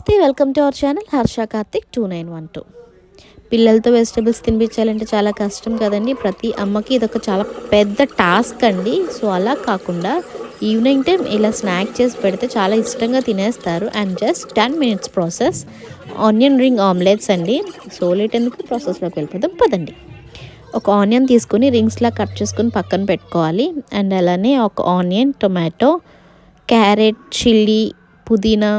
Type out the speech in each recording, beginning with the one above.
నమస్తే, welcome to our channel Harsha Karthik 2912. పిల్లలతో vegetables తినిపించాలంటే చాలా కష్టం కదండి. ప్రతి అమ్మకి ఇదొక చాలా పెద్ద టాస్క్ అండి. సో అలా కాకుండా ఈవినింగ్ టైం ఇలా స్నాక్ చేసి పెడితే చాలా ఇష్టంగా తినేస్తారు. And just 10 minutes process. Onion ring omelettes అండి. సో లేట్ ఎందుకు, ప్రాసెస్లోకి వెళ్ళిపోదాం పదండి. ఒక ఆనియన్ తీసుకొని రింగ్స్లా కట్ చేసుకొని పక్కన పెట్టుకోవాలి. అండ్ అలానే ఒక ఆనియన్, టొమాటో, క్యారెట్, చిల్లీ, పుదీనా,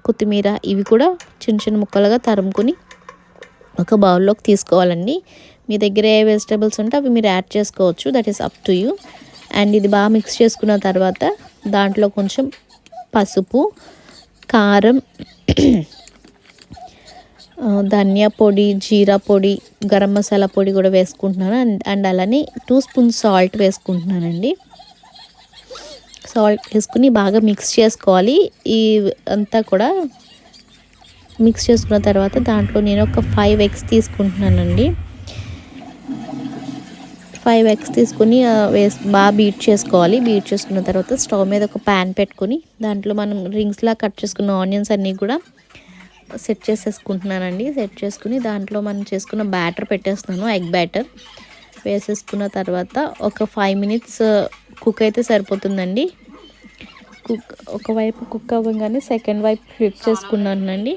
కొత్తిమీర ఇవి కూడా చిన్న చిన్న ముక్కలుగా తరుముకొని ఒక బౌల్లోకి తీసుకోవాలండి. మీ దగ్గర ఏ వెజిటబుల్స్ ఉంటే అవి మీరు యాడ్ చేసుకోవచ్చు, that is up to you. And ఇది బాగా మిక్స్ చేసుకున్న తర్వాత దాంట్లో కొంచెం పసుపు, కారం, ధనియా పొడి, జీరా పొడి, గరం మసాలా పొడి కూడా వేసుకుంటున్నాను. అండ్ అలానే 2 స్పూన్స్ సాల్ట్ వేసుకుంటున్నానండి. సాల్ట్ వేసుకుని బాగా మిక్స్ చేసుకోవాలి. ఈ అంతా కూడా మిక్స్ చేసుకున్న తర్వాత దాంట్లో నేను ఒక 5 eggs తీసుకుంటున్నానండి. 5 eggs తీసుకుని బాగా బీట్ చేసుకోవాలి. బీట్ చేసుకున్న తర్వాత స్టవ్ మీద ఒక ప్యాన్ పెట్టుకొని దాంట్లో మనం రింగ్స్లా కట్ చేసుకున్న ఆనియన్స్ అన్నీ కూడా సెట్ చేసేసుకుంటున్నానండి. సెట్ చేసుకుని దాంట్లో మనం చేసుకున్న బ్యాటర్ పెట్టేస్తున్నాను. ఎగ్ బ్యాటర్ వేసేసుకున్న తర్వాత ఒక 5 minutes కుక్ అయితే సరిపోతుందండి. ఒకవైపు కుక్ అవ్వగానే సెకండ్ వైపు ఫ్లిప్ చేసుకున్నానండి.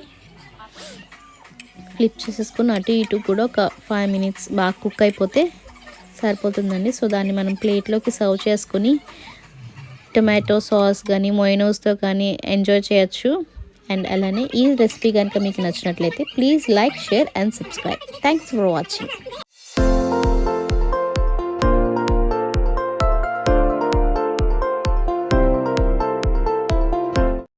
ఫ్లిప్ చేసేసుకుని అటు ఇటు కూడా ఒక 5 minutes బాగా కుక్ అయిపోతే సరిపోతుందండి. సో దాన్ని మనం ప్లేట్లోకి సర్వ్ చేసుకుని టొమాటో సాస్ కానీ మొయినోస్తో కానీ ఎంజాయ్ చేయొచ్చు. అండ్ అలానే ఈ రెసిపీ కనుక మీకు నచ్చినట్లయితే please like, share and subscribe. Thanks for watching.